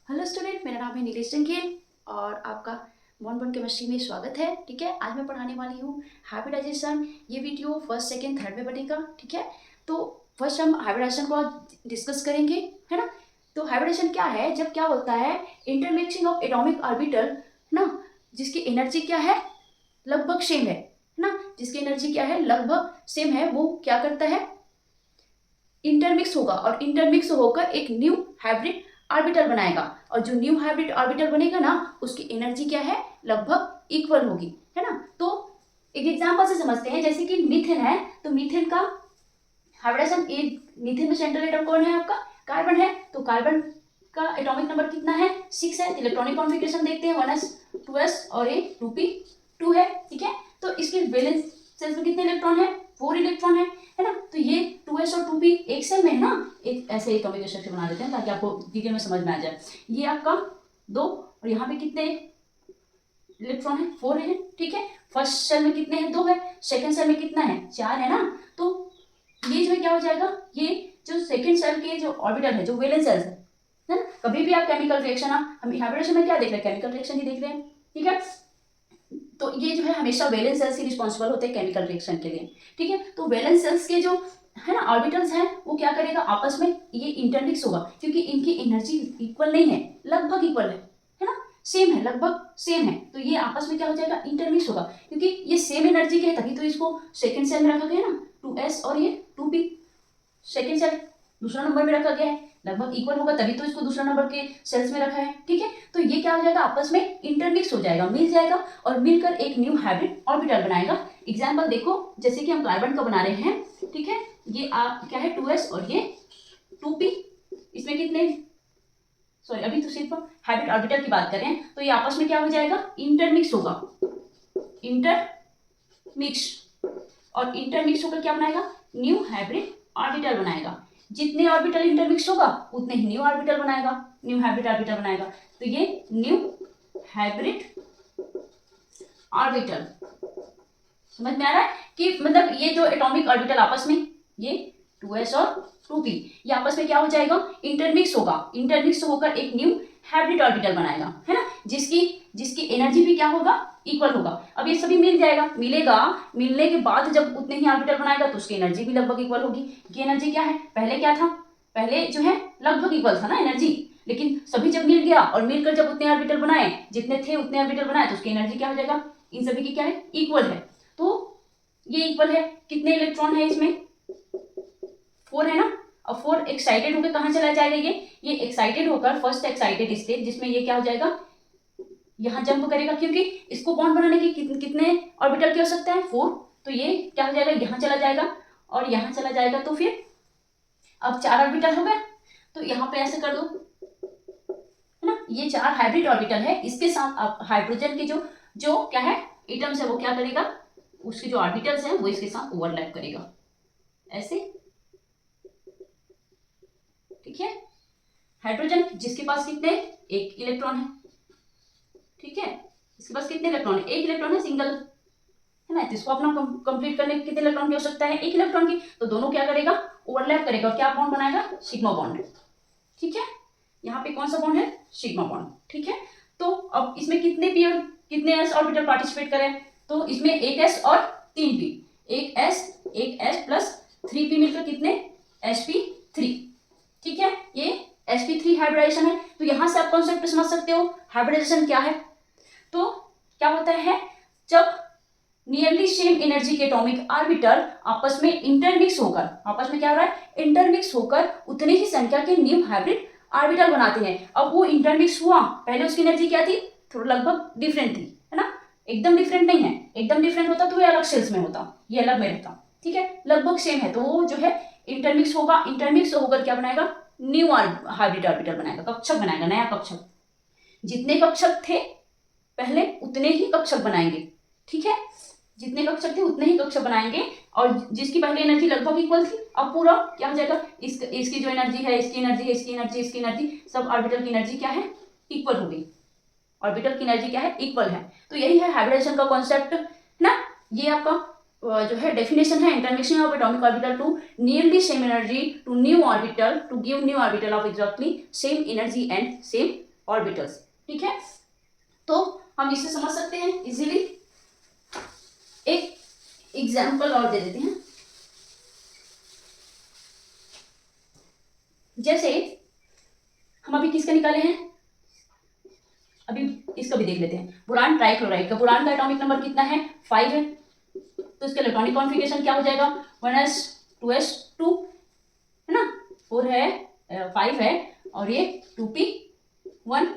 Hello student, मेरा नाम है नीलेश जंगेल और आपका बॉन्ड केमिस्ट्री में स्वागत है। ठीक है, आज मैं पढ़ाने वाली हूँ हाइब्रिडाइजेशन। ये वीडियो फर्स्ट सेकंड थर्ड में बनेगा। ठीक है, तो फर्स्ट हम हाइब्रिडाइजेशन को आज डिस्कस करेंगे, है ना। तो हाइब्रिडाइजेशन क्या है? जब क्या होता है, इंटरमिक्सिंग ऑफ एटॉमिक ऑर्बिटल ना, जिसकी एनर्जी क्या है, लगभग सेम है ना, जिसकी एनर्जी क्या है, लगभग सेम है, वो क्या करता है, इंटरमिक्स होगा और इंटरमिक्स होकर एक न्यू हाइब्रिड ऑर्बिटल बनाएगा। और जो न्यू हाइब्रिड ऑर्बिटल बनेगा ना, उसकी एनर्जी क्या है, लगभग इक्वल होगी, है ना। तो एक एग्जांपल से समझते हैं, जैसे कि मीथेन है, तो मीथेन का हाइब्रिडेशन, मीथेन में सेंट्रल एटम कौन है, आपका कार्बन है। तो कार्बन का एटॉमिक नंबर कितना है, 6 है। इलेक्ट्रॉनिक कॉन्फ़िगरेशन देखते हैं, 1s 2s और ये 2p2 है। ठीक है, तो इसके वैलेंस सेल्स में कितने इलेक्ट्रॉन है, 4 इलेक्ट्रॉन है ना। तो ये 2s और 2p एक सेल में है ना, एक ऐसे एटॉमिक स्ट्रक्चर बना देते हैं ताकि आपको डिटेल में समझ में आ जाए। ये आपका 2 और यहाँ पे कितने इलेक्ट्रॉन है, 4 है। ठीक है, फर्स्ट सेल में कितने हैं, 2 है। सेकंड सेल में कितना है, 4 है ना। तो ये जो है क्या हो जाएगा, ये जो सेकंड सेल के जो ऑर्बिटल है, जो वैलेंस सेल्स है ना। कभी भी आप केमिकल रिएक्शन, हम हाइब्रिडेशन में क्या देख रहे हैं, केमिकल रिएक्शन ही देख रहे हैं। ठीक है, तो ये जो है हमेशा वैलेंस सेल्स ही रिस्पॉन्सिबल होते हैं केमिकल रिएक्शन के लिए। ठीक है, तो वैलेंस सेल्स के जो है ना ऑर्बिटल्स हैं, वो क्या करेगा, आपस में ये इंटरमिक्स होगा, क्योंकि इनकी एनर्जी इक्वल नहीं है, लगभग इक्वल है ना, सेम है, लगभग सेम है। तो ये आपस में क्या हो जाएगा, इंटरमिक्स होगा, क्योंकि ये सेम एनर्जी के है, तभी तो इसको सेकंड सेल में रखा गया ना, 2s और ये 2p। सेकंड सेल दूसरा नंबर में रखा गया है, लगभग इक्वल होगा, तभी तो इसको दूसरा नंबर के सेल्स में रखा है। ठीक है, तो ये क्या हो जाएगा, आपस में इंटरमिक्स हो जाएगा, मिल जाएगा और मिलकर एक न्यू हाइब्रिड ऑर्बिटल बनाएगा। एग्जाम्पल देखो, जैसे कि हम कार्बन का बना रहे हैं। ठीक है, ये क्या है, 2s और ये 2p। इसमें कितने, सॉरी अभी तो सिर्फ हाइब्रिड ऑर्बिटल की बात कर रहे हैं। तो ये आपस में क्या हो जाएगा, इंटरमिक्स होगा, इंटरमिक्स। और इंटरमिक्स होकर क्या बनाएगा, न्यू हाइब्रिड ऑर्बिटल बनाएगा। जितने ऑर्बिटल इंटरमिक्स होगा उतने ही न्यू ऑर्बिटल बनाएगा, न्यू हाइब्रिड ऑर्बिटल बनाएगा। तो ये न्यू हाइब्रिड ऑर्बिटल, समझ में आ रहा है कि मतलब ये जो एटॉमिक ऑर्बिटल आपस में, ये 2s और 2p, ये आपस में क्या हो जाएगा, इंटरमिक्स होगा। इंटरमिक्स होकर एक न्यू हाइब्रिड ऑर्बिटल बनाएगा, है ना, जिसकी जिसकी एनर्जी भी क्या होगा, इक्वल होगा। अब ये सभी मिल जाएगा, मिलेगा, मिलने के बाद जब उतने ही ऑर्बिटल बनाएगा तो उसकी एनर्जी भी लगभग इक्वल होगी। कि एनर्जी क्या है, पहले क्या था, पहले जो है लगभग इक्वल था ना एनर्जी, लेकिन सभी जब मिल गया और मिलकर जब उतने ऑर्बिटल बनाए, जितने थे उतने ऑर्बिटल बनाए, तो उसकी एनर्जी क्या हो जाएगा, इन सभी की क्या है, इक्वल है। तो ये इक्वल है, कितने इलेक्ट्रॉन है इसमें, 4 है ना। और 4 एक्साइटेड होकर कहां चला जाएगा, ये एक्साइटेड होकर फर्स्ट एक्साइटेड स्टेट, जिसमें ये क्या हो जाएगा, यहां जंप करेगा, क्योंकि इसको बॉन्ड बनाने की कितने ऑर्बिटल की आवश्यकता है, 4। तो ये क्या हो जाएगा, यहां चला जाएगा और यहां चला जाएगा, तो फिर अब 4 ऑर्बिटल हो गए। तो यहां पे ऐसे कर दो, है ना, ये 4 हाइब्रिड ऑर्बिटल है। इसके साथ अब हाइड्रोजन के जो जो क्या है, एटम्स है, वो क्या करेगा, उसके जो ऑर्बिटल्स हैं वो इसके साथ ओवरलैप करेगा, ऐसे। ठीक है, हाइड्रोजन जिसके पास कितने, एक इलेक्ट्रॉन है। ठीक है, इसके पास कितने इलेक्ट्रॉन है, एक इलेक्ट्रॉन है, सिंगल, है ना। तो इसको अपना कंप्लीट करने के कितने इलेक्ट्रॉन की आवश्यकता है, एक इलेक्ट्रॉन की। तो दोनों क्या करेगा, ओवरलैप करेगा और क्या बॉन्ड बनाएगा, सिग्मा बॉन्ड। ठीक है, यहाँ पे कौन सा बॉन्ड है, सिग्मा बॉन्ड। ठीक है, तो अब इसमें कितने पी और कितने एस ऑर्बिटल पार्टिसिपेट करें, तो इसमें एक एस और 3p, एक एस प्लस 3p मिलकर कितने, sp3। ठीक है, ये sp3 हाइब्रिडाइजेशन है। तो यहां से आप कॉन्सेप्ट समझ सकते हो हाइब्रिडाइजेशन क्या है। तो क्या होता है, जब नियरली सेम एनर्जी के एटॉमिक ऑर्बिटल आपस में इंटरमिक्स होकर, आपस में क्या हो रहा है, इंटरमिक्स होकर उतनी ही संख्या के न्यू हाइब्रिड ऑर्बिटल बनाते हैं। अब वो इंटरमिक्स हुआ, पहले उसकी एनर्जी क्या थी, थोड़ा लगभग डिफरेंट थी, है ना, एकदम डिफरेंट नहीं है। एकदम डिफरेंट होता तो ये अलग सेल्स में होता, ये अलग में रहता। ठीक है, लगभग सेम है, तो वो जो है इंटरमिक्स होगा, इंटरमिक्स होकर क्या बनाएगा, न्यू हाइब्रिड ऑर्बिटल बनाएगा, कक्षक बनाएगा, नया कक्षक। जितने कक्षक थे पहले उतने ही कक्षक बनाएंगे। ठीक है, जितने कक्षक थे उतने ही कक्षक बनाएंगे, और जिसकी पहले एनर्जी लगभग इक्वल थी, अब पूरा क्या हो जाएगा, इसकी जो एनर्जी है, इसकी एनर्जी है, इसकी एनर्जी, इसकी एनर्जी, सब ऑर्बिटल की एनर्जी क्या है, इक्वल हो गई। ऑर्बिटल की एनर्जी क्या है, इक्वल है। तो यही है हाइब्रिडेशन का कॉन्सेप्ट, है ना। ये आपका जो है डेफिनेशन है, intermixing of atomic orbital to nearly same energy to new orbital to give new orbital of exactly same energy and same orbitals, ठीक है। तो हम इससे समझ सकते हैं इजीली। एक एग्जाम्पल और दे देते हैं, जैसे हम अभी किसका निकाले हैं, अभी इसका भी देख लेते हैं, बोरान ट्राइक्लोराइड का। बोरान का एटॉमिक नंबर कितना है, 5 है। तो इसका इलेक्ट्रॉनिक कॉन्फ़िगरेशन क्या हो जाएगा, 1s 2s2 है ना, 4 है 5 है और ये 2p1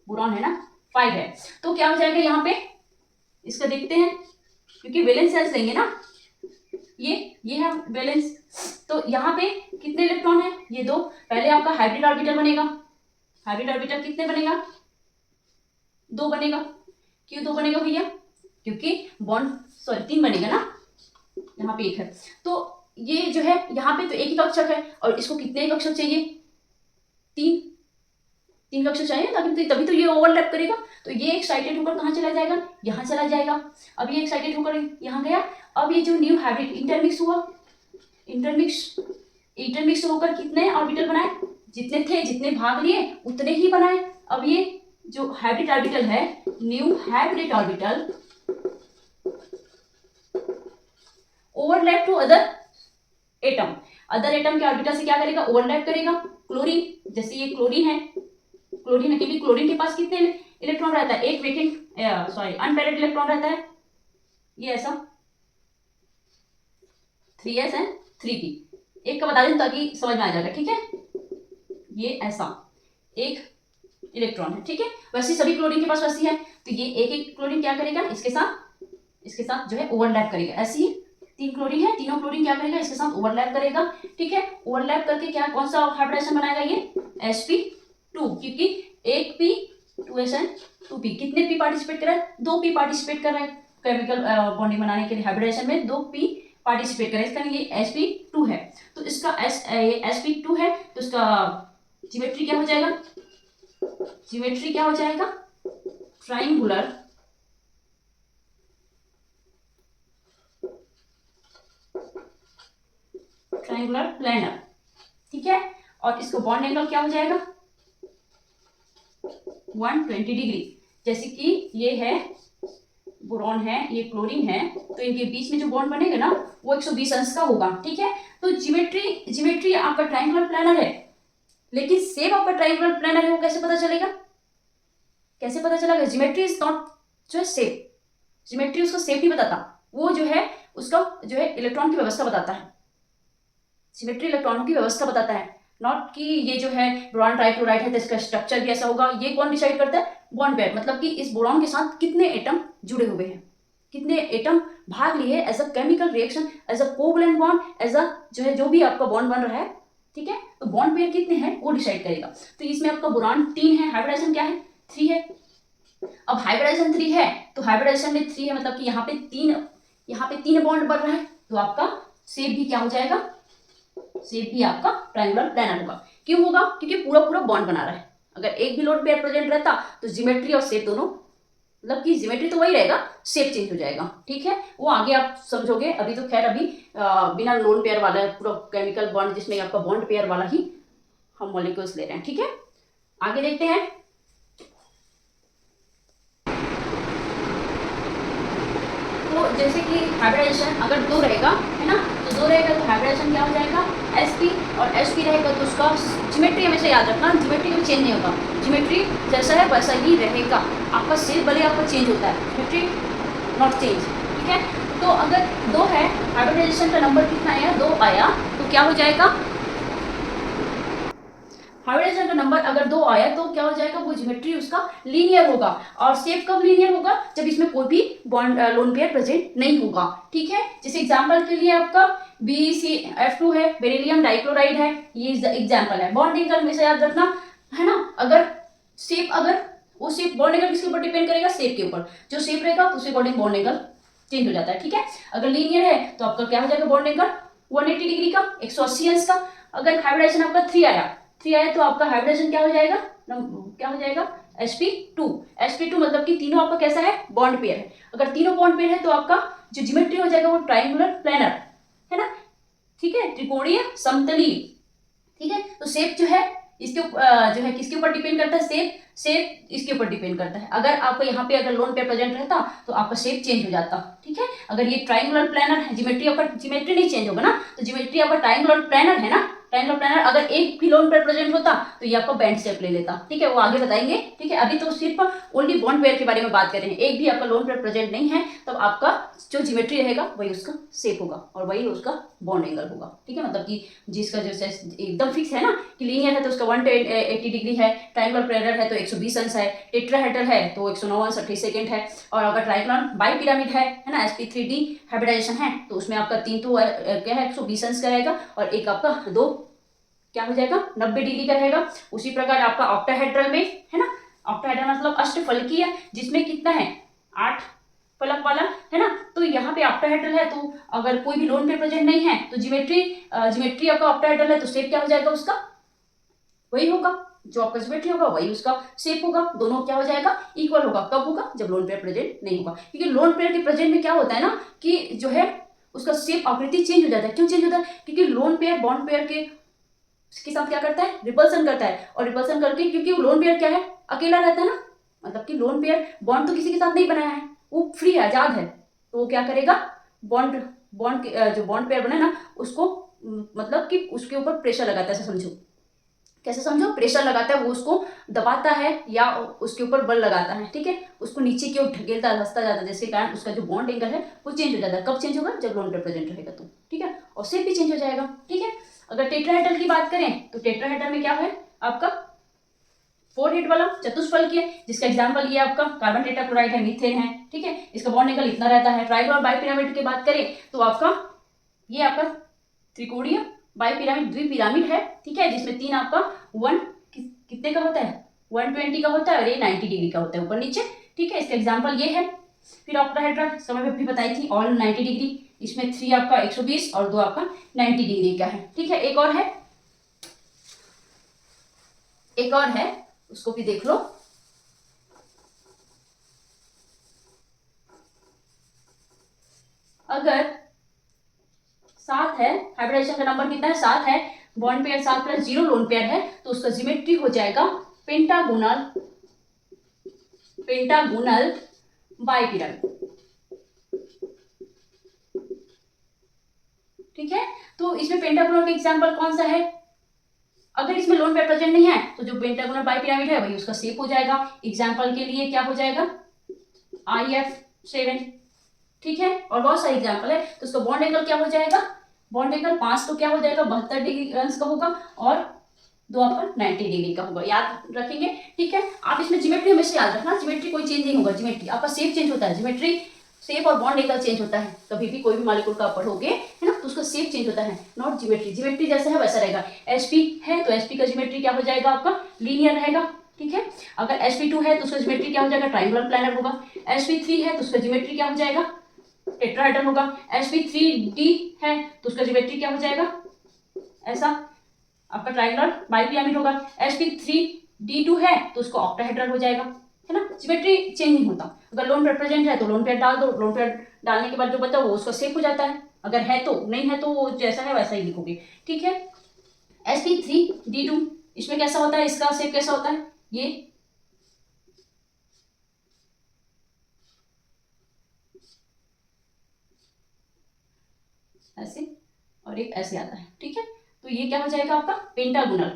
बोरान है ना, 5 है। तो क्या हो जाएगा यहाँ पे, इसका देखते हैं, क्योंकि वैलेंस सेल्स लेंगे ना, ये है वैलेंस। तो यहाँ पे कितने इलेक्ट्रॉन है, ये 2। पहले आपका हाइब्रिड ऑर्बिटल बनेगा। हाइब्रिड ऑर्बिटल कितने बनेगा, 2 बनेगा। क्यों 2 बनेगा भैया, क्योंकि बॉन्ड 3 बनेगा ना, यहाँ पे 1 है। तो ये जो है यहाँ पे तो एक ही कक्षक है, और इसको कितने कक्षक चाहिए, 3 कक्षक चाहिए, ताकि तभी तो ये ओवरलैप करेगा। तो ये एक्साइटेड होकर कहाँ चला जाएगा, यहाँ चला जाएगा। अब ये एक्साइटेड होकर यहाँ गया। अब ये जो न्यू हाइब्रिड इंटरमिक्स हुआ, इंटरमिक्स होकर कितने ऑर्बिटल बनाए, जितने थे, जितने भाग लिए उतने ही बनाए। अब ये जो हाइब्रिड ऑर्बिटल है, new hybrid orbital overlap to other atom. Other atom के ऑर्बिटल से क्या करेगा, ओवरलैप करेगा। क्लोरीन, जैसे ये क्लोरीन है, क्लोरीन है, क्योंकि क्लोरीन के पास कितने इलेक्ट्रॉन रहता है, एक वेकेंट अनपेयर्ड इलेक्ट्रॉन रहता है, ये ऐसा 3s एंड 3p। एक का बता दें ताकि समझ में आ जाएगा, ठीक है। ये ऐसा एक इलेक्ट्रॉन है, ठीक है। वैसे सभी क्लोरीन के पास वैसी है। तो ये एक क्लोरीन क्या करेगा, इसके साथ जो है ओवरलैप करेगा। ऐसी 3 क्लोरीन है, तीनों क्लोरीन क्या करेगा, इसके साथ ओवरलैप करेगा, ठीक है। ओवरलैप करके क्या, कौन सा हाइब्रिडेशन बनाएगा, ये sp2, क्योंकि एक p 2s एंड 2p। कितने p पार्टिसिपेट कर रहा है, 2 p पार्टिसिपेट कर रहा है केमिकल बॉन्डिंग बनाने के लिए। हाइब्रिडेशन में 2 p पार्टिसिपेट कर रहा है, इसका ये sp2 है। तो इसका sp2 है, तो इसका ज्योमेट्री क्या हो जाएगा, ट्राइंगुलर प्लेनर, ठीक है। और इसको बॉन्ड एंगल क्या हो जाएगा, 120 डिग्री। जैसे कि ये है बोरॉन है, ये क्लोरीन है, तो इनके बीच में जो बॉन्ड बनेगा ना वो 120 अंश का होगा, ठीक है। तो ज्योमेट्री आपका ट्राइंगुलर प्लेनर है, लेकिन सेप आपका ट्राइंगुलर प्लेनर है, वो कैसे पता चलेगा, ज्योमेट्री इज नॉट जो है सेप, ज्योमेट्री उसका सेप नहीं बताता, वो जो है उसका जो है इलेक्ट्रॉन की व्यवस्था बताता है। ज्योमेट्री इलेक्ट्रॉनों की व्यवस्था बताता है, नॉट कि ये जो है बोरॉन ट्राइक्लोराइड है तो इसका स्ट्रक्चर भी ऐसा होगा। ये कौन डिसाइड करता है, बॉन्ड पेयर, मतलब कि इस बोरॉन के साथ कितने एटम जुड़े हुए हैं, कितने एटम भाग लिए as a chemical reaction, as a covalent bond, as a जो है जो भी आपका बॉन्ड बन रहा है, ठीक है। तो बॉन्ड पेयर कितने हैं वो डिसाइड करेगा। तो इसमें आपका बोरॉन 3 है, हाइब्रिडाइजेशन क्या है, 3 है। अब हाइब्रिडाइजेशन 3 है, तो हाइब्रिडाइजेशन में 3 है, मतलब कि यहाँ पे 3 बॉन्ड बन रहा है, तो आपका शेप भी क्या हो जाएगा, शेप भी आपका ट्रायंगुलर प्लेनर होगा। क्यों होगा, क्योंकि पूरा बॉन्ड बना रहा है। अगर एक भी लोन पेयर प्रेजेंट रहता तो ज्योमेट्री और शेप दोनों, मतलब कि ज्योमेट्री तो वही रहेगा, शेप चेंज हो जाएगा, ठीक है। वो आगे आप समझोगे। अभी तो खैर अभी बिना लोन पेयर वाला पूरा केमिकल बॉन्ड, जिसमें आपका बॉन्ड पेयर वाला ही हम मॉलिक्यूल्स ले रहे हैं, ठीक है। आगे देखते हैं। तो जैसे कि हाइब्रिडाइजेशन अगर 2 रहेगा, है ना, तो 2 रहेगा तो हाइब्रिडाइजेशन क्या हो जाएगा, sp, और sp रहेगा तो उसका ज्योमेट्री हमेशा याद रखना, ज्योमेट्री में चेंज नहीं होता, ज्योमेट्री जैसा है वैसा ही रहेगा। आपका शेप भले आपका चेंज होता है, ज्योमेट्री नॉट चेंज, ठीक है। तो अगर 2 है, हाइब्रिडाइजेशन का नंबर कितना आया, 2 आया, तो क्या हो जाएगा, हाइब्रिडाइजेशन का नंबर अगर 2 आया तो क्या हो जाएगा, वो ज्योमेट्री उसका लीनियर होगा। और शेप कब लीनियर होगा, जब इसमें कोई भी बॉन्ड लोन पेयर प्रेजेंट नहीं होगा, ठीक है। जैसे एग्जांपल के लिए आपका BeCF2 है, बेरिलियम डाइक्लोराइड है, ये एग्जांपल है। बॉन्ड एंगल हमेशा याद रखना, है ना। अगर वो शेप बॉन्ड एंगल किसके ऊपर डिपेंड करेगा, शेप के ऊपर। जो शेप रहेगा उसके अकॉर्डिंग बॉन्ड एंगल चेंज हो जाता है, ठीक है। अगर लीनियर है तो आपका क्या हो जाएगा, बॉन्ड एंगल 180 डिग्री का, 180 अंश का। अगर हाइब्रिडाइजेशन आपका 3 आया तो आपका हाइब्रिडेशन क्या हो जाएगा, sp2 मतलब कि तीनों आपका कैसा है, बॉन्ड पेयर है। अगर तीनों बॉन्ड पेयर है तो आपका जो ज्योमेट्री हो जाएगा वो ट्रायंगुलर प्लेनर, है ना, ठीक है, त्रिकोणीय समतलीय, ठीक है। तो शेप जो है इसके जो है किसके ऊपर डिपेंड करता है, शेप इसके ऊपर डिपेंड करता है। अगर आपको यहाँ पे अगर लोन पेयर प्रेजेंट रहता तो आपका शेप चेंज हो जाता, ठीक है। अगर ये ट्रायंगुलर प्लानर है, ज्योमेट्री आपका ज्योमेट्री नहीं चेंज होगा ना, तो ज्योमेट्री आपका ट्रायंगुलर प्लानर है ना, ट्रायंगुलर प्लानर अगर एक भी लोन पेयर प्रेजेंट होता तो ये आपका बैंड शेप ले लेता, ठीक है। वो आगे बताएंगे, ठीक है। अभी तो सिर्फ ओनली बॉन्ड पेयर के बारे में बात कर रहे हैं। एक भी आपका लोन पेयर प्रेजेंट नहीं है तब आपका जो ज्योमेट्री रहेगा वही उसका शेप होगा और वही उसका बॉन्ड एंगल होगा, ठीक है। मतलब कि जिसका जो एकदम फिक्स है ना कि लीनियर है तो उसका 180 डिग्री है, ट्रायंगुलर प्लानर है तो 120 अंश है, टेट्राहेड्रल है तो 109 अंश 28 सेकंड है, और अगर ट्रायंगुलर बाई पिरामिड है ना, sp3d हाइब्रिडाइजेशन है तो उसमें आपका 3 तो क्या है 120 अंश का रहेगा और एक आपका 2 क्या हो जाएगा 90 डिग्री का रहेगा। उसी प्रकार आपका ऑक्टाहेड्रल में है ना, ऑक्टाहेड्रल मतलब अष्टफलकीय जिसमें कितना है 8 फलक वाला है ना, तो यहाँ पे ऑक्टाहेड्रल है तो अगर कोई भी लोन पेयर प्रेजेंट नहीं है तो ज्योमेट्री आपका ऑक्टाहेड्रल है तो शेप क्या हो जाएगा उसका वही होगा, जो आपका ज्योमेट्री होगा वही उसका शेप होगा, दोनों क्या हो जाएगा इक्वल होगा। कब होगा जब लोन पेयर प्रेजेंट नहीं होगा, क्योंकि लोन पेयर के प्रेजेंट में क्या होता है ना कि जो है उसका शेप आकृति चेंज हो जाता है। क्यों चेंज होता है, क्योंकि लोन पेयर बॉन्ड पेयर के साथ क्या करता है रिपल्सन करता है, और रिपल्सन करके क्योंकि वो लोन पेयर क्या है अकेला रहता है ना, मतलब कि लोन पेयर बॉन्ड तो किसी के साथ नहीं बनाया है, वो फ्री है आजाद है, तो वो क्या करेगा बॉन्ड बॉन्ड जो बॉन्ड पेयर बना है ना उसको मतलब कि उसके ऊपर प्रेशर लगाता है, ऐसा समझो। कैसे समझो, प्रेशर लगाता है, वो उसको दबाता है या उसके ऊपर बल लगाता है, ठीक है। उसको नीचे की ओर ढकेलता धंसता जाता है, जिसके कारण उसका जो बॉन्ड एंगल है वो चेंज हो जाता है। कब चेंज होगा जब लोन पेयर प्रेजेंट रहेगा तो, ठीक है। और शेप भी चेंज हो जाएगा, ठीक है। अगर टेट्राहेड्रल की बात करें तो टेट्राहेड्रल में क्या है आपका 4 हेड वाला चतुष्फलकीय, जिसका एग्जाम्पल ये आपका कार्बन टेट्राक्लोराइड है, मीथेन है, ठीक है। इसका बॉन्ड एंगल इतना रहता है। ट्राइगोनल बाइपिरामिड की बात करें तो आपका ये आपका त्रिकोणीय बाइपिरामिड द्विपिरामिड है, ठीक है, जिसमें 3 आपका 1 कितने का होता है 120 का होता है और ये 90 डिग्री का होता है ऊपर नीचे, ठीक है। इसका एग्जाम्पल ये है। फिर ऑक्टाहेड्रल समय में भी बताई थी, ऑल 90 डिग्री, इसमें 3 आपका 120 और 2 आपका 90 डिग्री का है, ठीक है। एक और है उसको भी देख लो। अगर 7 है, हाइब्रिडाइजेशन का नंबर कितना है 7 है, bond pair 7 plus 0 lone pair है तो उसका ज्योमेट्री हो जाएगा पेंटागोनल बाइपिरामिड, ठीक है। तो इसमें पेंटागोनल का एग्जांपल कौन सा है, अगर इसमें लोन पेयर प्रेजेंट नहीं है तो जो पेंटागोनल बाइपिरामिड है वही उसका शेप हो जाएगा। एग्जांपल के लिए क्या हो जाएगा IF7, ठीक है। और बहुत सारे एग्जांपल है तो उसका बॉन्ड एंगल क्या हो जाएगा, बॉन्ड एंगल 5 तो क्या हो जाएगा 72 डिग्री अंश का होगा और 2 आपका 90 डिग्री का होगा, याद रखेंगे, ठीक है। आप इसमें ज्योमेट्री हमेशा याद रखना, ज्योमेट्री कोई चेंज नहीं होगा, ज्योमेट्री आपका शेप चेंज होता है, ज्योमेट्री शेप और बॉन्ड एंगल चेंज होता है। कभी भी कोई भी मॉलिक्यूल का पढ़ोगे है ना तो उसका शेप चेंज होता है, नॉट ज्योमेट्री। ज्योमेट्री जैसा है वैसा रहेगा। sp है तो sp का ज्योमेट्री क्या हो जाएगा आपका लीनियर रहेगा, ठीक है। अगर sp2 है तो उसका ज्योमेट्री क्या हो जाएगा ट्रायंगुलर प्लानर होगा। sp3 है तो उसका ज्योमेट्री क्या हो जाएगा टेट्राहेड्रल होगा। sp3d है तो उसका ज्योमेट्री क्या हो जाएगा ऐसा आपका ट्रायंगुलर बाइपिरामिड होगा। sp3d2 है तो उसको ऑक्टाहेड्रल हो जाएगा, है ना। ज्योमेट्री चेंज नहीं होता। अगर लोन पेयर प्रेजेंट है तो लोन पेयर डाल दो, लोन पेयर डालने के बाद जो बचा वो उसका शेप हो जाता है, अगर है तो, नहीं है तो वो जैसा है वैसा ही लिखोगे, ठीक है। sp3d2 इसमें कैसा होता है, इसका शेप कैसा होता है ये ऐसे और एक ऐसे आता है, ठीक है। तो ये क्या हो जाएगा आपका पेंटागोनल,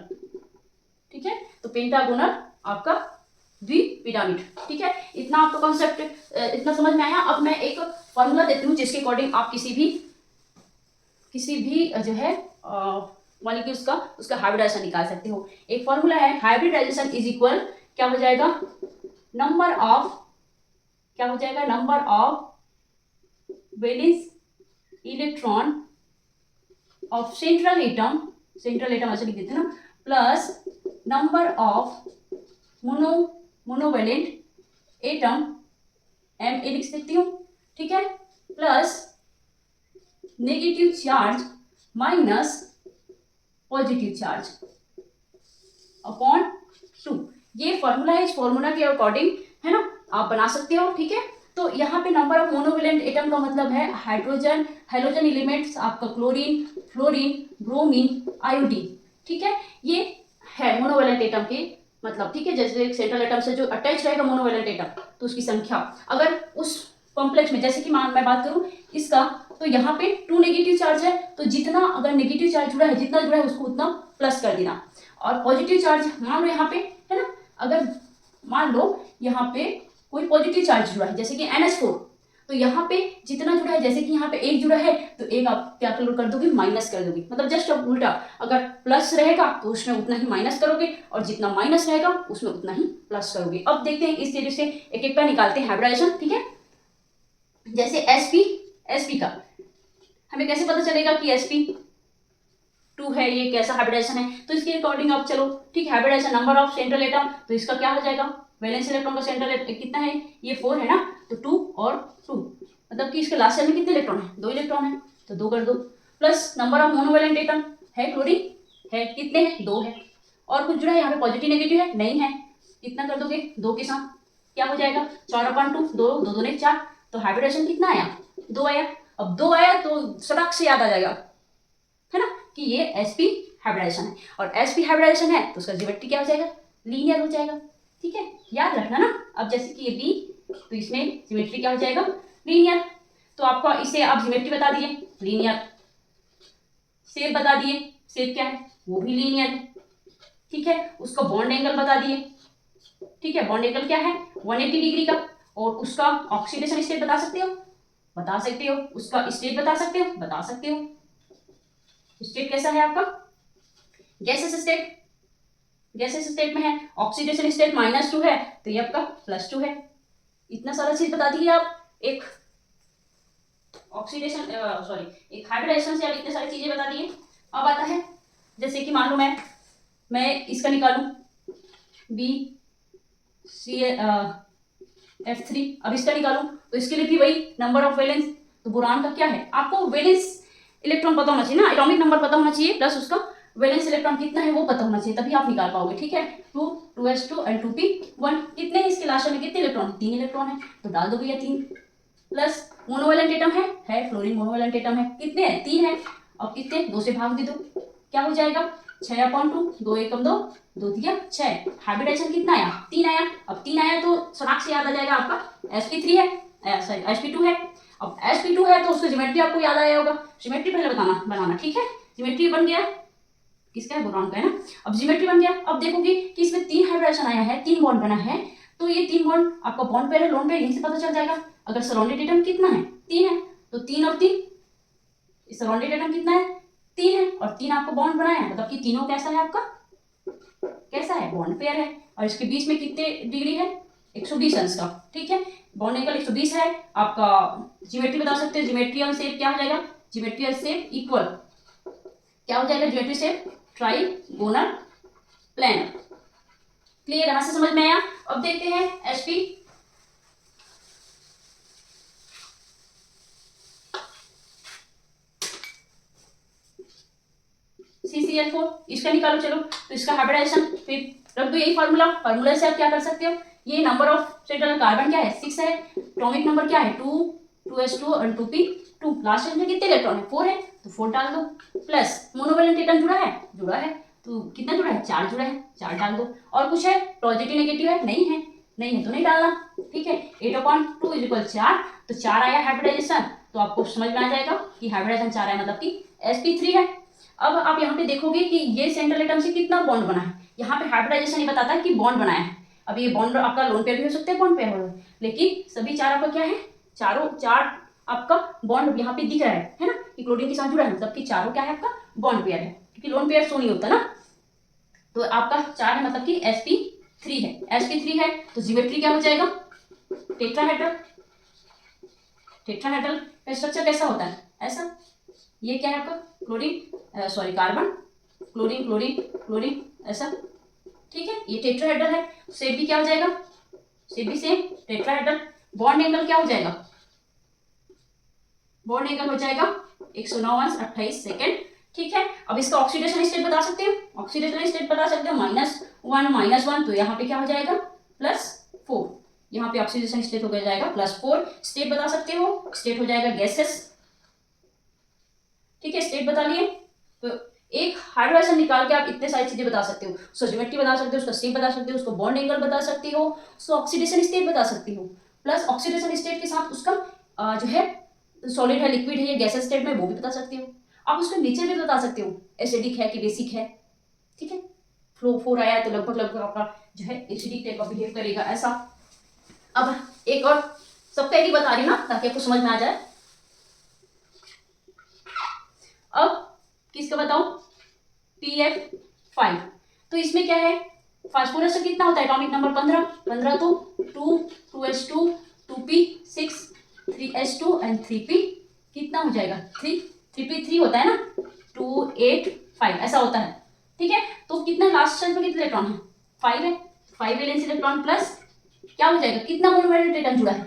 ठीक है। तो पेंटागोनल आपका द्विपिरामिड, ठीक है। इतना आपका कॉन्सेप्ट इतना समझ में आया। अब मैं एक फॉर्मूला देती हूँ जिसके अकॉर्डिंग आप किसी भी जो है मॉलिक्यूल्स का उसका हाइब्रिडाइजेशन निकाल सकते हो। एक फॉर्मूला है हाइब्रिडाइजेशन इज इक्वल क्या हो जाएगा number of valence electron of central atom ऐसे लिख देते हैं ना, plus number of monovalent atom Ma लिख सकती हूँ, ठीक है, plus negative charge minus positive charge upon 2। ये फॉर्मूला है, इस फॉर्मूला के अकॉर्डिंग है ना आप बना सकते हो, ठीक है। तो यहाँ पे नंबर ऑफ मोनोवैलेंट एटम का मतलब है हाइड्रोजन एलिमेंट्स आपका क्लोरीन, फ्लोरीन, ब्रोमीन, आयोडीन, ठीक है। ये है मोनोवेलेंट एटम की, मतलब ठीक है, जैसे एक सेंट्रल एटम से जो अटैच रहेगा मोनोवेलेंट एटम, तो उसकी संख्या अगर उस कॉम्प्लेक्स में, जैसे कि मैं बात करूं इसका, तो यहाँ पे 2 नेगेटिव चार्ज है, तो जितना अगर नेगेटिव चार्ज जुड़ा है, जितना जुड़ा है उसको उतना प्लस कर देना। और पॉजिटिव चार्ज मान लो यहाँ पे है ना, अगर मान लो यहाँ पे कोई पॉजिटिव चार्ज जुड़ा है जैसे कि NH4, तो यहाँ पे जितना जुड़ा है, जैसे कि यहाँ पे एक जुड़ा है तो एक आप क्या कर दोगे, माइनस कर दोगे, मतलब जस्ट अब उल्टा, अगर प्लस रहेगा तो उसमें उतना ही माइनस करोगे और जितना माइनस रहेगा उसमें उतना ही प्लस करोगे। अब देखते हैं इस तरीके से एक एक का निकालते हैं हाइब्रिडाइजेशन, ठीक है। जैसे sp का हमें कैसे पता चलेगा कि sp2 है, ये कैसा हाइब्रिडाइजेशन है, तो इसके अकॉर्डिंग आप चलो, ठीक है, hybridization number of central atom, तो इसका क्या हो जाएगा, वैलेंस इलेक्ट्रॉन का सेंट्रल कितना है, ये 4 है ना, तो 2 और 2, मतलब कि इसके लास्ट सेल में कितने इलेक्ट्रॉन है, 2 इलेक्ट्रॉन है, तो 2 कर दो, plus number of monovalent atom है, क्लोरीन है, कितने हैं, 2 है, और कुछ जुड़ा है यहाँ पे पॉजिटिव नेगेटिव है, नहीं है, कितना कर दोगे, 2 के साथ क्या हो जाएगा, 4/2, 2 2 2 4, तो हाइब्रिडेशन कितना आया, 2 आया। अब 2 आया तो सड़क से याद आ जाएगा, है ना, कि ये sp हाइब्रिडाइजेशन है, और sp हाइब्रिडाइजेशन है तो उसका ज्योमेट्री क्या हो जाएगा, लीनियर हो जाएगा, ठीक है, याद रखना ना। अब जैसे कि ये b, तो इसमें ज्योमेट्री क्या हो जाएगा, लीनियर, तो आपको इसे आप ज्योमेट्री बता दिए लीनियर, शेप बता दिए, शेप क्या है, वो भी लीनियर है, ठीक है, उसका बॉन्ड एंगल बता दिए, ठीक है, बॉन्ड एंगल क्या है, 180 डिग्री का, और उसका ऑक्सीडेशन स्टेट बता सकते हो, बता सकते हो, उसका स्टेट बता सकते हो, बता सकते हो, स्टेट कैसा है आपका, गैसेस स्टेट, गैसेस स्टेट में है, ऑक्सीडेशन स्टेट -2 है, तो ये आपका +2 है, इतना सारा चीज बता दी आप एक ऑक्सीडेशन एक हाइब्रिडाइजेशन से आप इतने सारी चीजें बता दिए। अब आता है जैसे कि मान लो मैं इसका निकालूं BCF3, अब इसका निकालूं तो इसके लिए भी वही नंबर ऑफ वैलेंस, तो बोरान का क्या है, आपको वैलेंस इलेक्ट्रॉन पता होना चाहिए ना, एटॉमिक नंबर पता होना चाहिए, प्लस उसका वैलेंस इलेक्ट्रॉन कितना है वो पता होना चाहिए, तभी आप निकाल पाओगे, ठीक है। 2 2s2 एंड 2p1, कितने हैं इसके लास्ट में, कितने इलेक्ट्रॉन, 3 इलेक्ट्रॉन है, तो डाल दो भैया 3, प्लस मोनोवेलेंट एटम है फ्लोरीन मोनोवेलेंट एटम है, कितने हैं, 3 है, अब कितने, 2 से भाग दे दो, क्या हो जाएगा, 6/2, 2 एकम 2, 2 तिया 6, हाइब्रिडाइजेशन कितना आया, 3 आया, अब 3 आया तो सड़क से याद आ जाएगा आपका sp3 है, सॉरी sp2 है, अब sp2 है तो उसका ज्योमेट्री आपको याद आया होगा, ज्योमेट्री पहले बनाना, ठीक है, ज्योमेट्री बन गया, किसका है, बोरॉन का है ना, अब ज्योमेट्री बन गया, अब देखोगे कि इसमें 3 हाइब्रिडाइजेशन आया है, 3 बॉन्ड बना है, तो ये 3 बॉन्ड आपका बॉन्ड पेयर है, लोन पेयर, यहीं से पता चल जाएगा, अगर सराउंडेड एटम कितना है, 3 है, तो 3 और 3, सराउंडेड एटम कितना है, 3 है, और 3 आपको बॉन्ड बनाया है, मतलब कि तीनों कैसा है आपका, कैसा है, बॉन्ड पेयर है, और इसके बीच में कितने डिग्री है, 120 अंश का, ठीक है, बॉन्ड एंगल 120 है, आपका ज्योमेट्री बता सकते हैं, ज्योमेट्रियल शेप क्या हो जाएगा, ज्योमेट्रियल शेप इक्वल क्या हो जाएगा, geometry shape trigonal plane, clear, यहां से समझ में आया। अब देखते हैं sp, CCl4, इसका निकालो चलो, तो इसका हाइब्रिडाइजेशन फिर रख दो यही फार्मूला से आप क्या कर सकते हो, ये नंबर ऑफ सेंट्रल कार्बन क्या है, 6 है, एटॉमिक नंबर क्या है, 2 2s2 और 2p2, लास्ट में कितने इलेक्ट्रॉन है, 4 है, तो 4 डाल दो, प्लस मोनोवेलेंट एटम जुड़ा है, तो कितना जुड़ा है, 4 जुड़ा है, 4 डाल दो, और कुछ है पॉजिटिव नेगेटिव है, नहीं है तो नहीं डालना, ठीक है, 8/2 = 4, तो 4 आया हाइब्रिडाइजेशन, तो आपको समझ में आ जाएगा कि हाइब्रिडाइजेशन 4 आया, मतलब कि sp3 है। अब आप यहाँ पे देखोगे कि ये सेंट्रल एटम से कितना बॉन्ड बना है, यहाँ पे हाइब्रिडाइजेशन ही बताता है कि बॉन्ड बनाया है, अब ये बॉन्ड आपका लोन पेयर भी हो सकता है, बॉन्ड पेयर हो, लेकिन सभी 4 आपका क्या है, चारों 4 आपका बॉन्ड यहाँ पे दिख रहा है ना, कि क्लोरीन के साथ जुड़ा है, मतलब कि चारों क्या है आपका बॉन्ड पेयर है, क्योंकि लोन पेयर शो नहीं होता ना, तो आपका 4 है, मतलब कि sp3 है, sp3 है, तो ज्योमेट्री क्या हो जाएगा, टेट्राहेड्रल, टेट्राहेड्रल का स्ट्रक्चर कैसा होता है, ऐसा, ये क्या है आपका chlorine carbon, chlorine chlorine chlorine, ऐसा, ठीक है, ये टेट्राहेड्रल है, शेप भी क्या हो जाएगा, शेप भी सेम टेट्राहेड्रल, बॉन्ड एंगल क्या हो जाएगा, बॉन्ड एंगल हो जाएगा 109 सेकेंड, ठीक है। अब इसका ऑक्सीडेशन स्टेट बता सकते हो, ऑक्सीडेशन स्टेट बता सकते हो -1 -1, तो यहाँ पे क्या हो जाएगा, +4, यहाँ पे ऑक्सीडेशन स्टेट हो जाएगा +4, स्टेट बता सकते हो, स्टेट हो जाएगा गैसेस, ठीक है, स्टेट बता लिए, तो एक हाइब्रिडाइजेशन निकाल के आप इतने सारी चीजें बता सकते हो, उसका ज्योमेट्री बता सकते हो, उसका शेप बता सकते हो, उसको बॉन्ड एंगल बता सकते हो, उसका ऑक्सीडेशन स्टेट बता सकते हो, प्लस ऑक्सीडेशन स्टेट के साथ उसका जो है सॉलिड है, लिक्विड है या गैसेस स्टेट में वो भी बता सकते हो। आप उसका नेचर भी बता सकते हो, एसिडिक है कि बेसिक है, ठीक है। फ्लो 4 आया तो लगभग लगभग आपका जो है एसिडिक टाइप का बिहेव करेगा ऐसा। अब एक और सबका एक ही बता रही हूँ ना ताकि आपको समझ में आ जाए। अब किसका बताओ, PF5। तो इसमें क्या है, फास्फोरस कितना होता है, एटॉमिक नंबर 15, 15 तो 2, 2s2, 2p6, 3s2 and 3p कितना हो जाएगा 3, 3p3 होता है ना, 2 8 5 ऐसा होता है, ठीक है। तो कितना लास्ट शेल में कितने इलेक्ट्रॉन है, 5 है, 5 वैलेंस इलेक्ट्रॉन प्लस क्या हो जाएगा, कितना मोनोवैलेंट एटम जुड़ा है,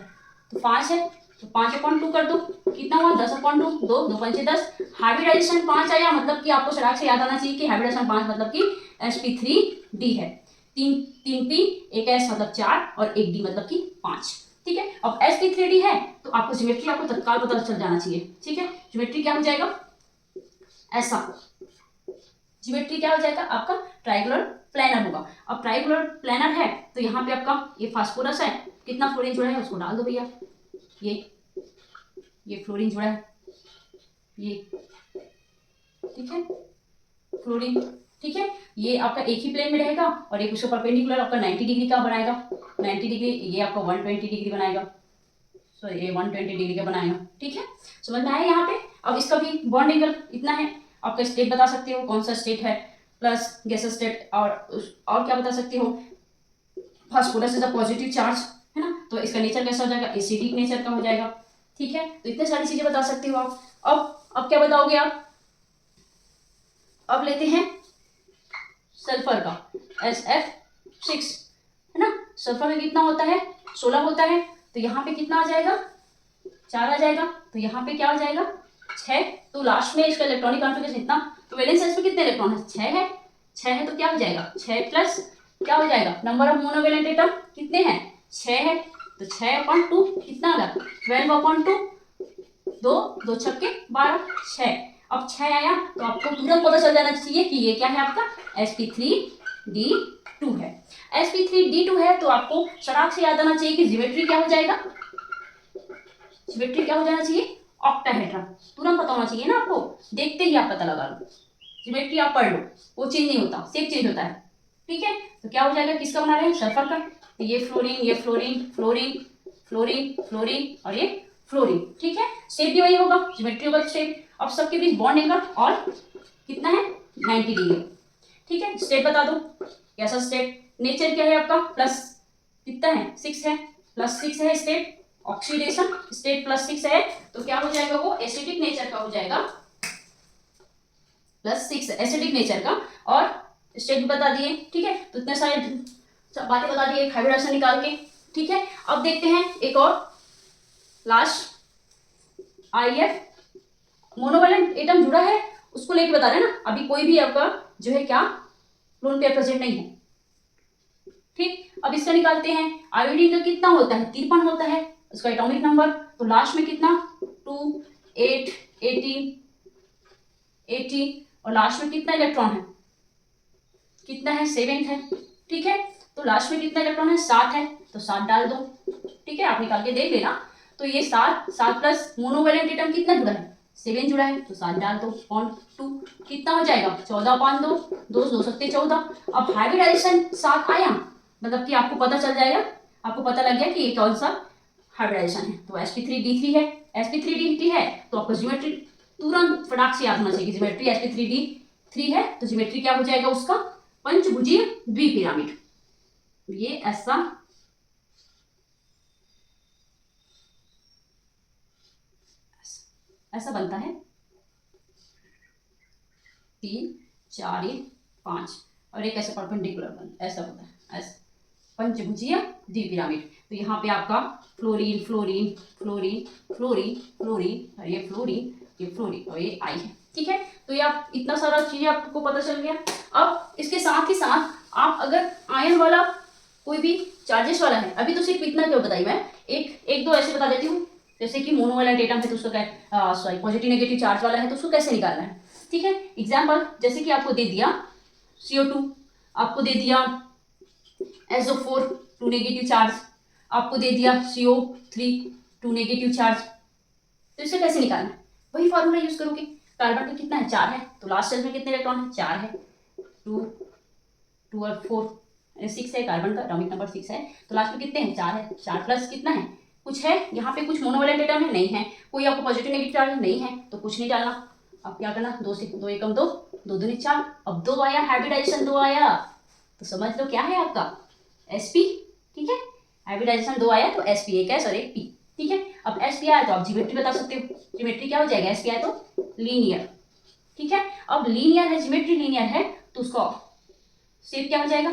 तो 5 है, तो 5/2 कर दो, कितना हुआ 10/2, 2 2 5 10। हाइब्रिडाइजेशन 5 आया, मतलब कि आपको सराग से याद आना चाहिए कि हाइब्रिडाइजेशन 5 मतलब कि sp3d है, 3p 1s मतलब 4 और 1d मतलब कि 5, ठीक है। अब sp3d है तो आपको ज्योमेट्री आपको तत्काल पता चल जाना चाहिए, ठीक है। ज्योमेट्री क्या हो जाएगा ऐसा, ज्योमेट्री क्या हो जाएगा आपका ट्राइंगुलर प्लेनर होगा। अब ट्राइंगुलर प्लेनर है तो यहाँ पे आपका ये फास्फोरस है, कितना फ्लोरीन जुड़ा है उसको डाल दो भैया, ये फ्लोरीन जुड़ा है, ये ठीक है फ्लोरीन, ठीक है। ये आपका एक ही प्लेन में रहेगा और एक उसको परपेंडिकुलर आपका 90 डिग्री का बनाएगा, 90 डिग्री, ये आपका 120 डिग्री बनाएगा, सो ये 120 डिग्री का बनाएगा, ठीक है। समझ में आया यहाँ पे। अब इसका भी बॉन्ड एंगल इतना है, आपका स्टेट बता सकते हो कौन सा स्टेट है, प्लस गैस स्टेट और क्या बता सकते हो, phosphorus is a positive charge है ना, तो इसका नेचर कैसा हो जाएगा, एसिडिक नेचर का हो जाएगा, ठीक है। तो इतने सारी चीजें बता सकते हो आप। अब क्या बताओगे आप, अब लेते हैं सल्फर का SF6 है ना, सल्फर में कितना होता है 16 होता है, तो यहाँ पे कितना आ जाएगा 4 आ जाएगा, तो यहाँ पे क्या आ जाएगा 6। तो लास्ट में इसका इलेक्ट्रॉनिक कॉन्फ़िगरेशन इतना, तो वैलेंस में कितने इलेक्ट्रॉन है 6 है, 6 है तो क्या हो जाएगा 6 प्लस क्या हो जाएगा नंबर ऑफ मोनोवैलेंट एटम कितने हैं 6 है, तो 6/2 कितना आ गया 12/2, 2 2 छक्के 12 6। अब 6 आया तो आपको तुरंत पता चल जाना चाहिए कि ये क्या है आपका sp3d2 है। sp3d2 है तो आपको सराग से याद आना चाहिए कि ज्योमेट्री क्या हो जाएगा, ज्योमेट्री क्या हो जाना चाहिए ऑक्टाहेड्रन, तुरंत पता होना चाहिए ना आपको, देखते ही आप पता लगा लो, ज्योमेट्री आप पढ़ लो, वो चेंज नहीं होता, शेप चेंज होता है, ठीक है। तो क्या हो जाएगा, किसका बना रहे हैं सल्फर का, तो ये फ्लोरीन, ये फ्लोरीन, फ्लोरीन, फ्लोरीन, फ्लोरीन और ये फ्लोरीन, ठीक है। शेप भी वही होगा, ज्योमेट्री होगा शेप। अब सबके बीच बॉन्ड एंगल और कितना है 90 डिग्री, ठीक है। स्टेट बता दो कैसा स्टेट, नेचर क्या है आपका प्लस कितना है 6 है, +6 है स्टेट, ऑक्सीडेशन स्टेट +6 है तो क्या हो जाएगा वो एसिडिक नेचर का हो जाएगा, +6 एसिडिक नेचर का, और स्टेट भी बता दिए, ठीक है। तो इतने सारे बातें बता दिए हाइब्रिडाइजेशन निकाल के, ठीक है। अब देखते हैं एक और लास्ट IF, मोनोवैलेंट एटम जुड़ा है उसको लेके बता रहे हैं ना, अभी कोई भी आपका जो है क्या लोन पेयर प्रेजेंट नहीं है, ठीक। अब इसका निकालते हैं, आयोडीन का कितना होता है 53 होता है उसका एटॉमिक नंबर, तो लास्ट में कितना 2 8 18 80 और लास्ट में कितना इलेक्ट्रॉन है, कितना है 7 है, ठीक है। तो लास्ट में कितना इलेक्ट्रॉन है 7 है, तो 7 डाल दो, ठीक है, आप निकाल के देख लेना। तो ये 7 7 प्लस मोनोवैलेंट एटम कितना जुड़ा है 7 जुड़ा है, तो 7 डाल दो, 2 कितना हो जाएगा 14/2, 2 2 7 14। अब हाइब्रिडाइजेशन 7 आया मतलब कि आपको पता चल जाएगा, आपको पता लग गया कि ये कौन सा हाइब्रिडाइजेशन है, तो sp3d3 है, sp3d3 है तो आपको ज्योमेट्री तुरंत फटाक से याद होना चाहिए कि ज्योमेट्री sp3d3 है, तो ज्योमेट्री क्या हो जाएगा उसका पंचभुजीय द्विपिरामिड, ये ऐसा बनता है 3 4 5 और एक ऐसा परपेंडिकुलर बनता ऐसा होता है ऐसा पंचभुजीय द्विपिरामिड। तो यहाँ पे आपका fluorine fluorine fluorine fluorine fluorine और ये फ्लोरीन, ये फ्लोरीन और ये आई है, ठीक है। तो ये आप इतना सारा चीजें आपको पता चल गया। अब इसके साथ ही साथ आप अगर आयन वाला कोई भी चार्जेस वाला है, अभी तो सिर्फ इतना क्यों बताई मैं, एक दो ऐसे बता देती हूँ, जैसे कि मोनोवैलेंट एटम है तो उसको क्या सॉरी पॉजिटिव नेगेटिव चार्ज वाला है तो उसको कैसे निकालना है। ठीक है। एग्जाम्पल जैसे कि आपको दे दिया CO2, आपको दे दिया SO4 2 नेगेटिव चार्ज, आपको दे दिया CO3 2 नेगेटिव चार्ज। तो इसे कैसे निकालना है? वही फॉर्मूला यूज करोगे। कार्बन का कितना है 4 है, तो लास्ट शेल में कितने इलेक्ट्रॉन है 4 है, 2 और 4 6 है, कार्बन का एटॉमिक नंबर 6 है, तो लास्ट में कितने हैं 4 है। 4 प्लस कितना है, कुछ है यहाँ पे, कुछ मोनोवैलेंट एटम है नहीं है, कोई आपको पॉजिटिव नेगेटिव चार्ज नहीं है, तो कुछ नहीं डालना। अब क्या करना, 2 से 2 एकम 2, 2 दूनी 4, अब 2 आया, हाइब्रिडाइजेशन 2 आया, तो समझ लो क्या है आपका sp, ठीक है। हाइब्रिडाइजेशन 2 आया तो sp एक S और एक p, ठीक है। अब sp आया तो आप ज्योमेट्री बता सकते हो, ज्योमेट्री क्या हो जाएगा, sp आया तो लीनियर, ठीक है। अब लीनियर है, ज्योमेट्री लीनियर है, तो उसका शेप क्या हो जाएगा,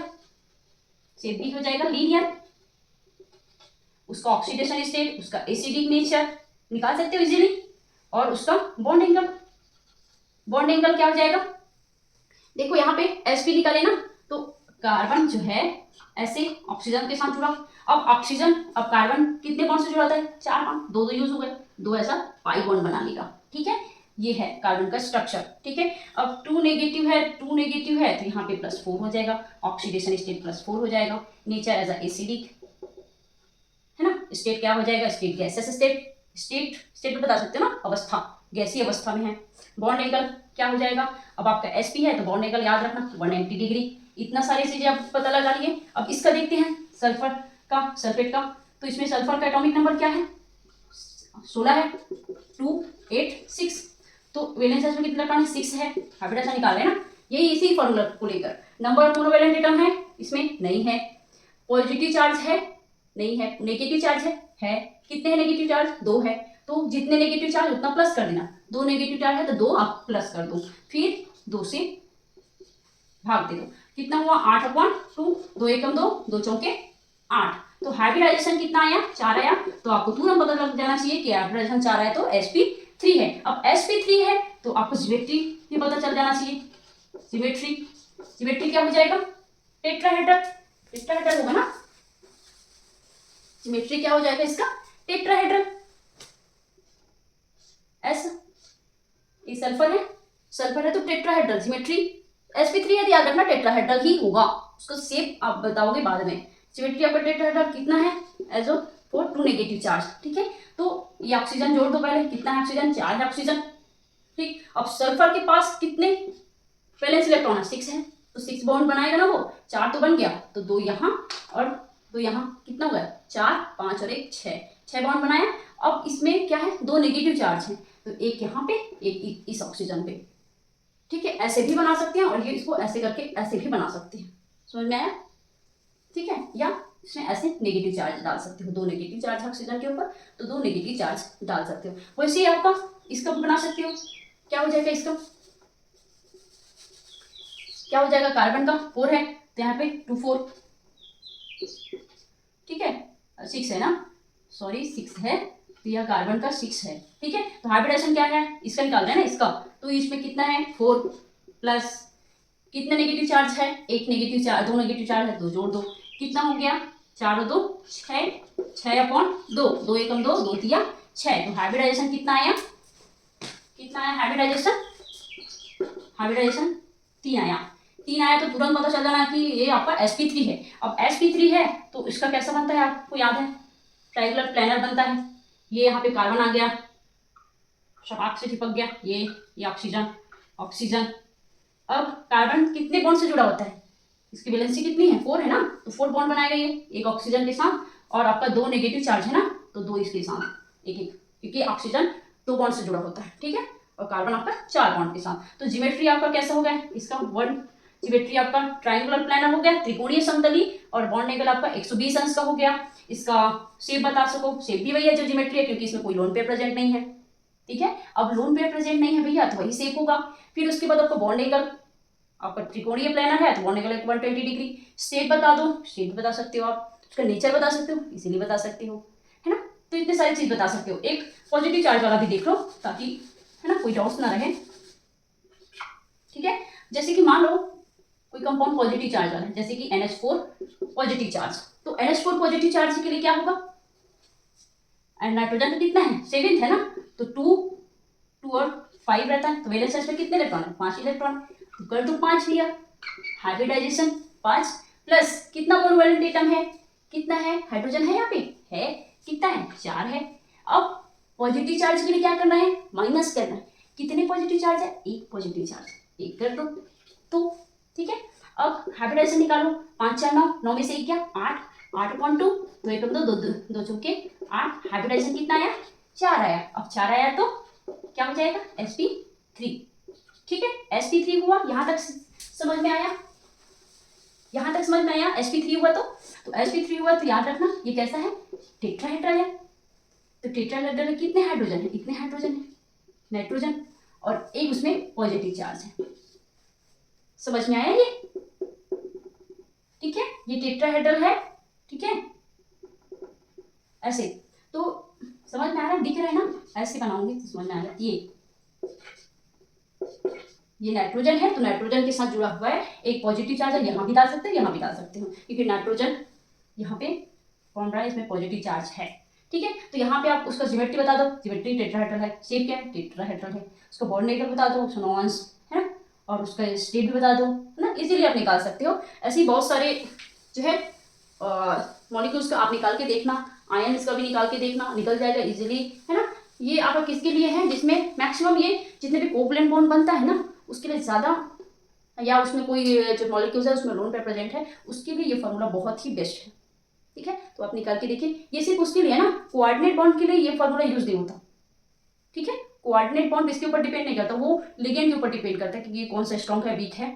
शेप भी हो जाएगा लीनियर। उसका ऑक्सीडेशन स्टेट, उसका एसिडिक नेचर निकाल सकते हो इजीली, और उसका बॉन्ड एंगल, बॉन्ड एंगल क्या हो जाएगा, देखो यहाँ पे sp निकाले ना, तो कार्बन जो है ऐसे ऑक्सीजन के साथ जुड़ा। अब ऑक्सीजन, अब कार्बन कितने बॉन्ड से जुड़ा होता है, 4 बॉन्ड, 2 यूज हो गए, 2 ऐसा पाई बॉन्ड बना लेगा, ठीक है। ये है कार्बन का स्ट्रक्चर, ठीक है। अब 2 नेगेटिव है, 2 नेगेटिव है, तो यहाँ पे +4 हो जाएगा, ऑक्सीडेशन स्टेट +4 हो जाएगा, नेचर एज अ एसिडिक, है ना। स्टेट क्या हो जाएगा, स्टेट गैसेस स्टेट, स्टेट बता सकते हो ना, अवस्था, गैसीय अवस्था में है। बॉन्ड एंगल क्या हो जाएगा, अब आपका sp है तो बॉन्ड एंगल याद रखना 180 डिग्री। इतना सारी चीजें आप पता लगा लिए। अब इसका देखते हैं सल्फर का, सल्फेट का, तो इसमें सल्फर का एटॉमिक नंबर क्या है, 16 है, 2 8 6, तो वैलेंस चार्ज में कितना इलेक्ट्रॉन है, 6 है। हाइब्रिडाइजेशन निकाल रहे हैं ना, यही इसी फॉर्मूला को लेकर। नंबर ऑफ मोनोवैलेंट एटम है, इसमें नहीं है। पॉजिटिव चार्ज है, नहीं है। नेगेटिव चार्ज है, कितने हैं नेगेटिव चार्ज, 2 है, तो जितने नेगेटिव चार्ज उतना प्लस कर देना, 2 नेगेटिव चार्ज है तो 2 आप प्लस कर दो, फिर 2 से भाग दे दो, कितना हुआ 8/2, 2 एकम 2, 2 चौके 8, तो हाइब्रिडाइजेशन कितना आया 4 आया, तो आपको तुरंत पता लग जाना चाहिए कि हाइब्रिडाइजेशन 4 आया तो sp3 है। अब sp3 है तो आपको ज्योमेट्री भी पता चल जाना चाहिए, ज्योमेट्री क्या हो जाएगा, टेट्राहेड्रल, टेट्राहेड्रल होगा ना, ज्योमेट्री क्या हो जाएगा इसका, टेट्राहेड्रल। S, ये सल्फर है तो टेट्राहेड्रल, ज्योमेट्री sp3 है तो याद रखना टेट्राहेड्रल ही होगा, उसका शेप आप बताओगे बाद में। ज्योमेट्री आपका टेट्राहेड्रल कितना है, SO4 2 नेगेटिव चार्ज, ठीक है। तो ये ऑक्सीजन जोड़ दो पहले, कितना है ऑक्सीजन, 4 है ऑक्सीजन, ठीक। अब सल्फर के पास कितने वैलेंस इलेक्ट्रॉन है, 6 है, तो 6 बॉन्ड बनाएगा ना वो, 4 तो बन गया, तो 2 यहाँ और 2 यहाँ, कितना हुआ 4, 5 और 1 6 बॉन्ड बनाया। अब इसमें क्या है, 2 नेगेटिव चार्ज है, तो एक यहाँ पे, एक इस ऑक्सीजन पे, ठीक है। ऐसे भी बना सकते हैं, और ये इसको ऐसे करके ऐसे भी बना सकते हैं, समझ में आया, ठीक है। या इसमें ऐसे नेगेटिव चार्ज डाल सकते हो, 2 नेगेटिव चार्ज ऑक्सीजन के ऊपर, तो 2 नेगेटिव चार्ज डाल सकते हो। वैसे ही आपका इसका भी बना सकते हो, क्या हो जाएगा इसका, क्या हो जाएगा, कार्बन का 4 है तो यहाँ पे 2 4, ठीक है, 6 है ना, सॉरी 6 है, तो यह कार्बन का 6 है, ठीक है। तो हाइब्रिडाइजेशन क्या है, इसका निकाल रहे हैं ना इसका, तो इसमें कितना है 4 प्लस कितने नेगेटिव चार्ज है, एक नेगेटिव चार्ज, 2 नेगेटिव चार्ज है, 2 जोड़ दो, कितना हो गया 4 और 2 6, 6/2, 2 एकम 2, 2 तिया 6, तो हाइब्रिडाइजेशन कितना आया, कितना आया हाइब्रिडाइजेशन, 3 आया, 3 आया तो तुरंत पता चल जाना कि ये आपका sp3 है। अब sp3 है तो इसका कैसा बनता है, आपको याद है, ट्रायंगुलर प्लेनर बनता है। ये यहाँ पे कार्बन आ गया, शपाक से चिपक गया, ये ऑक्सीजन। अब कार्बन कितने बॉन्ड से जुड़ा होता है, इसकी वैलेंसी कितनी है 4 है ना, तो 4 बॉन्ड बनाएगा ये, एक ऑक्सीजन के साथ, और आपका 2 नेगेटिव चार्ज है ना, तो 2 इसके साथ, एक क्योंकि ऑक्सीजन 2 बॉन्ड से जुड़ा होता है, ठीक है, और कार्बन आपका 4 बॉन्ड के साथ। तो ज्योमेट्री आपका कैसा हो गया, इसका ज्योमेट्री आपका ट्रायंगुलर प्लानर हो गया, त्रिकोणीय समतली, और बॉन्ड एंगल आपका 120 अंश का हो गया। इसका शेप बता सको, शेप भी वही है जो ज्योमेट्री है, क्योंकि इसमें कोई लोन पेयर प्रेजेंट नहीं है, ठीक है। अब लोन पेयर प्रेजेंट नहीं है भैया तो वही शेप होगा। फिर उसके बाद आपको बॉन्ड एंगल, आपका त्रिकोणीय प्लानर है तो बॉन्ड एंगल 120 डिग्री। शेप बता दो, शेप बता सकते हो आप, उसका नेचर बता सकते हो, इसीलिए बता सकते हो, है ना। तो इतने सारी चीज बता सकते हो। एक पॉजिटिव चार्ज वाला भी देख लो ताकि, है ना, कोई डाउट्स ना रहे, ठीक है। जैसे कि मान लो कोई कंपाउंड पॉजिटिव चार्ज वाला है, जैसे कि NH4 पॉजिटिव चार्ज, तो NH4 पॉजिटिव चार्ज के लिए क्या होगा, एंड नाइट्रोजन कितना है 7th है ना, तो 2 और 5 रहता है, तो वैलेंस चार्ज में कितने इलेक्ट्रॉन है? 5 इलेक्ट्रॉन, तो कर दो 5 लिया, हाइब्रिडाइजेशन 5 प्लस कितना मोल वैलेंट एटम है, कितना है, हाइड्रोजन है यहाँ पे है, कितना है 4 है। अब पॉजिटिव चार्ज के लिए क्या करना है? माइनस करना है। कितने पॉजिटिव चार्ज है? एक पॉजिटिव चार्ज, एक कर दो, तो ठीक है। अब हाइब्रिडाइजेशन निकालो, 5 4 9, 9 में से 1 गया 8, 8/2, तो 1 2 2 2 चौके 8, हाइब्रिडाइजेशन कितना आया? 4 आया। अब 4 आया तो क्या हो जाएगा? sp3, ठीक है, sp3 हुआ। यहाँ तक समझ में आया? यहाँ तक समझ में आया? sp3 हुआ तो sp3 हुआ तो याद रखना ये कैसा है? टेट्राहेड्रल है। तो टेट्राहेड्रल में कितने हाइड्रोजन है? इतने हाइड्रोजन है, नाइट्रोजन, और एक उसमें पॉजिटिव चार्ज है। समझ में आया ये? ठीक है, ये टेट्राहेड्रल है, ठीक है, ऐसे। तो समझ में आ रहा है? दिख रहा है ना? ऐसे बनाऊंगी तो समझ में आ रहा है। ये नाइट्रोजन है, तो नाइट्रोजन के साथ जुड़ा हुआ है एक पॉजिटिव चार्ज है, यहाँ भी डाल सकते हो, यहाँ भी डाल सकते हो, क्योंकि नाइट्रोजन यहाँ पे कौन रहा है? इसमें पॉजिटिव चार्ज है, ठीक है। तो यहाँ पे आप उसका ज्योमेट्री बता दो, ज्योमेट्री टेट्राहेड्रल है, शेप क्या है? टेट्राहेड्रल है। उसका बॉन्ड नेचर बता दो, सोनोवांस है ना, और उसका स्टेट भी बता दो, है ना, इजीली आप निकाल सकते हो। ऐसे ही बहुत सारे जो है मॉलिक्यूल्स का आप निकाल के देखना, आयंस का भी निकाल के देखना, निकल जाएगा इजीली, है ना। ये आपका किसके लिए है? जिसमें मैक्सिमम ये जितने भी कोवलेंट बॉन्ड बनता है ना, उसके लिए ज़्यादा, या उसमें कोई जो मॉलिक्यूल्स है उसमें लोन पेयर प्रेजेंट है, उसके लिए ये फॉर्मूला बहुत ही बेस्ट है, ठीक है। तो आप निकाल के देखिए। ये सिर्फ उसके लिए ना, कोऑर्डिनेट बॉन्ड के लिए ये फॉर्मूला यूज नहीं होता, ठीक है। कोऑर्डिनेट बॉन्ड इसके ऊपर डिपेंड नहीं करता, वो लिगेंड के ऊपर डिपेंड करता है कि ये कौन सा स्ट्रॉन्ग है, वीक है,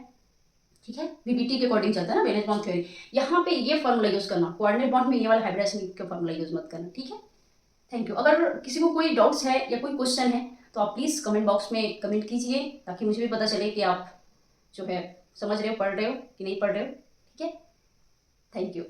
ठीक है। वीबीटी के अकॉर्डिंग चलता है ना, वैलेंस बॉन्ड थ्योरी। यहाँ पे ये फॉर्मूला यूज करना, कोऑर्डिनेट बॉन्ड में ये वाला हाइब्रिडाइजेशन का फॉर्मूला यूज मत करना, ठीक है। Thank you. अगर किसी को कोई डाउट्स है या कोई क्वेश्चन है तो आप प्लीज़ कमेंट बॉक्स में कमेंट कीजिए, ताकि मुझे भी पता चले कि आप जो है समझ रहे हो, पढ़ रहे हो कि नहीं पढ़ रहे हो, ठीक है। Thank you.